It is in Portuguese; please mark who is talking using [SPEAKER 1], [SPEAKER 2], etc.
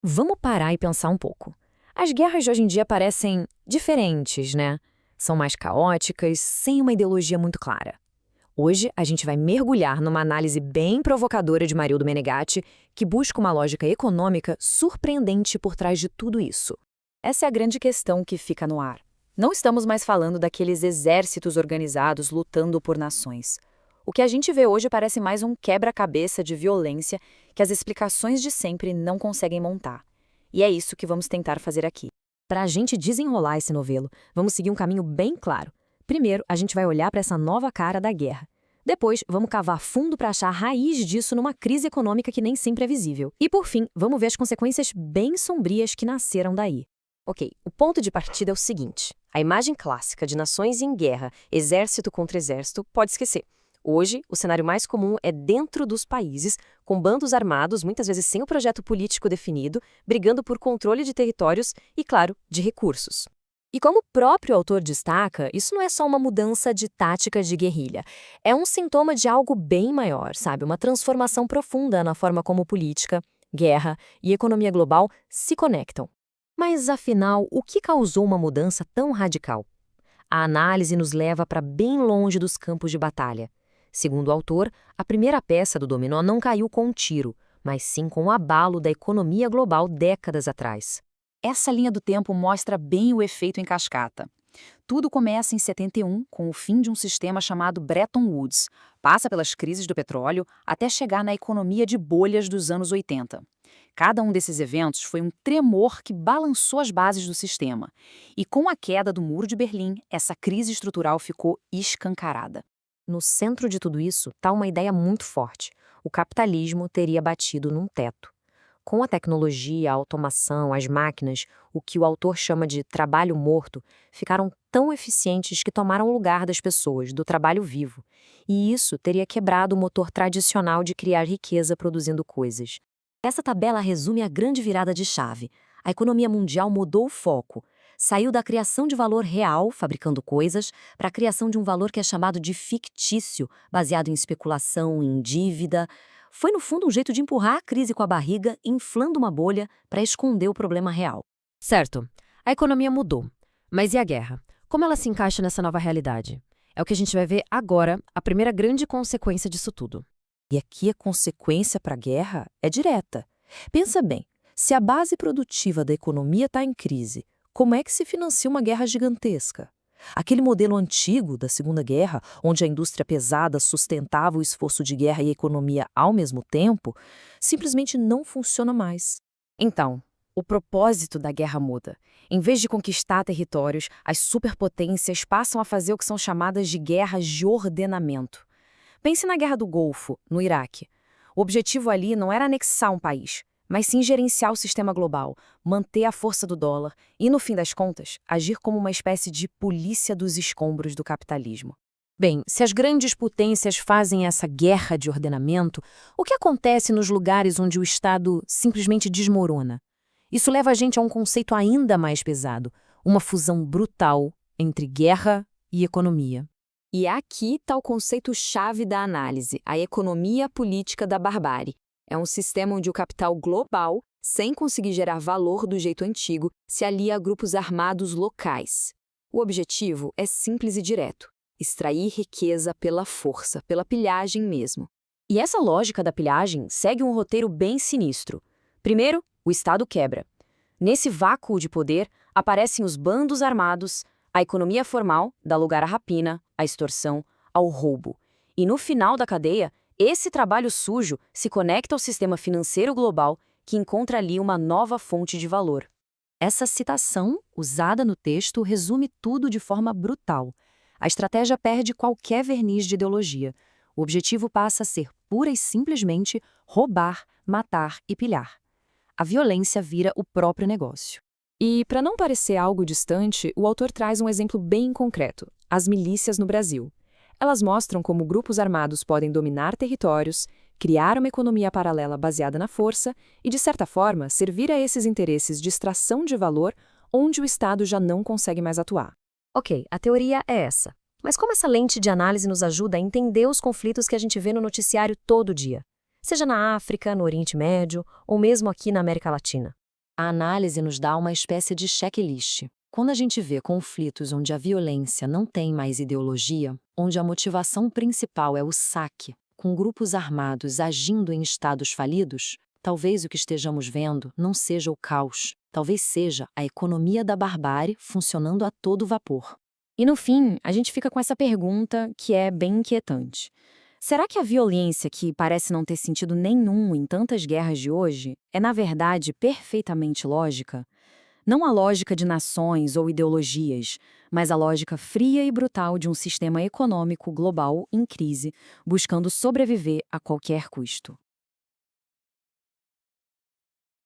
[SPEAKER 1] Vamos parar e pensar um pouco. As guerras de hoje em dia parecem diferentes, né? São mais caóticas, sem uma ideologia muito clara. Hoje, a gente vai mergulhar numa análise bem provocadora de Marildo Menegatti, que busca uma lógica econômica surpreendente por trás de tudo isso.
[SPEAKER 2] Essa é a grande questão que fica no ar. Não estamos mais falando daqueles exércitos organizados lutando por nações. O que a gente vê hoje parece mais um quebra-cabeça de violência que as explicações de sempre não conseguem montar. E é isso que vamos tentar fazer aqui.
[SPEAKER 1] Para a gente desenrolar esse novelo, vamos seguir um caminho bem claro. Primeiro, a gente vai olhar para essa nova cara da guerra. Depois, vamos cavar fundo para achar a raiz disso numa crise econômica que nem sempre é visível. E por fim, vamos ver as consequências bem sombrias que nasceram daí.
[SPEAKER 3] Ok, o ponto de partida é o seguinte: a imagem clássica de nações em guerra, exército contra exército, pode esquecer. Hoje, o cenário mais comum é dentro dos países, com bandos armados, muitas vezes sem o projeto político definido, brigando por controle de territórios e, claro, de recursos.
[SPEAKER 1] E como o próprio autor destaca, isso não é só uma mudança de tática de guerrilha. É um sintoma de algo bem maior, sabe? Uma transformação profunda na forma como política, guerra e economia global se conectam. Mas, afinal, o que causou uma mudança tão radical? A análise nos leva para bem longe dos campos de batalha. Segundo o autor, a primeira peça do dominó não caiu com um tiro, mas sim com o abalo da economia global décadas atrás.
[SPEAKER 2] Essa linha do tempo mostra bem o efeito em cascata. Tudo começa em 71, com o fim de um sistema chamado Bretton Woods, passa pelas crises do petróleo até chegar na economia de bolhas dos anos 80. Cada um desses eventos foi um tremor que balançou as bases do sistema. E com a queda do Muro de Berlim, essa crise estrutural ficou escancarada.
[SPEAKER 1] No centro de tudo isso está uma ideia muito forte. O capitalismo teria batido num teto. Com a tecnologia, a automação, as máquinas, o que o autor chama de trabalho morto, ficaram tão eficientes que tomaram o lugar das pessoas, do trabalho vivo. E isso teria quebrado o motor tradicional de criar riqueza produzindo coisas. Essa tabela resume a grande virada de chave. A economia mundial mudou o foco. Saiu da criação de valor real, fabricando coisas, para a criação de um valor que é chamado de fictício, baseado em especulação, em dívida. Foi, no fundo, um jeito de empurrar a crise com a barriga, inflando uma bolha para esconder o problema real.
[SPEAKER 3] Certo, a economia mudou. Mas e a guerra? Como ela se encaixa nessa nova realidade? É o que a gente vai ver agora, a primeira grande consequência disso tudo.
[SPEAKER 4] E aqui a consequência para a guerra é direta. Pensa bem, se a base produtiva da economia está em crise, como é que se financia uma guerra gigantesca? Aquele modelo antigo da Segunda Guerra, onde a indústria pesada sustentava o esforço de guerra e a economia ao mesmo tempo, simplesmente não funciona mais.
[SPEAKER 2] Então, o propósito da guerra muda. Em vez de conquistar territórios, as superpotências passam a fazer o que são chamadas de guerras de ordenamento. Pense na Guerra do Golfo, no Iraque. O objetivo ali não era anexar um país, mas sim gerenciar o sistema global, manter a força do dólar e, no fim das contas, agir como uma espécie de polícia dos escombros do capitalismo.
[SPEAKER 3] Bem, se as grandes potências fazem essa guerra de ordenamento, o que acontece nos lugares onde o Estado simplesmente desmorona? Isso leva a gente a um conceito ainda mais pesado, uma fusão brutal entre guerra e economia.
[SPEAKER 1] E aqui está o conceito-chave da análise, a economia política da barbárie. É um sistema onde o capital global, sem conseguir gerar valor do jeito antigo, se alia a grupos armados locais. O objetivo é simples e direto: extrair riqueza pela força, pela pilhagem mesmo. E essa lógica da pilhagem segue um roteiro bem sinistro. Primeiro, o Estado quebra. Nesse vácuo de poder, aparecem os bandos armados, a economia formal dá lugar à rapina, à extorsão, ao roubo. E no final da cadeia, esse trabalho sujo se conecta ao sistema financeiro global, que encontra ali uma nova fonte de valor.
[SPEAKER 4] Essa citação, usada no texto, resume tudo de forma brutal. A estratégia perde qualquer verniz de ideologia. O objetivo passa a ser pura e simplesmente roubar, matar e pilhar. A violência vira o próprio negócio.
[SPEAKER 5] E, para não parecer algo distante, o autor traz um exemplo bem concreto: as milícias no Brasil. Elas mostram como grupos armados podem dominar territórios, criar uma economia paralela baseada na força e, de certa forma, servir a esses interesses de extração de valor onde o Estado já não consegue mais atuar.
[SPEAKER 1] Ok, a teoria é essa. Mas como essa lente de análise nos ajuda a entender os conflitos que a gente vê no noticiário todo dia? Seja na África, no Oriente Médio ou mesmo aqui na América Latina.
[SPEAKER 4] A análise nos dá uma espécie de checklist. Quando a gente vê conflitos onde a violência não tem mais ideologia, onde a motivação principal é o saque, com grupos armados agindo em estados falidos, talvez o que estejamos vendo não seja o caos, talvez seja a economia da barbárie funcionando a todo vapor.
[SPEAKER 2] E no fim, a gente fica com essa pergunta que é bem inquietante. Será que a violência, que parece não ter sentido nenhum em tantas guerras de hoje, é na verdade perfeitamente lógica? Não a lógica de nações ou ideologias, mas a lógica fria e brutal de um sistema econômico global em crise, buscando sobreviver a qualquer custo.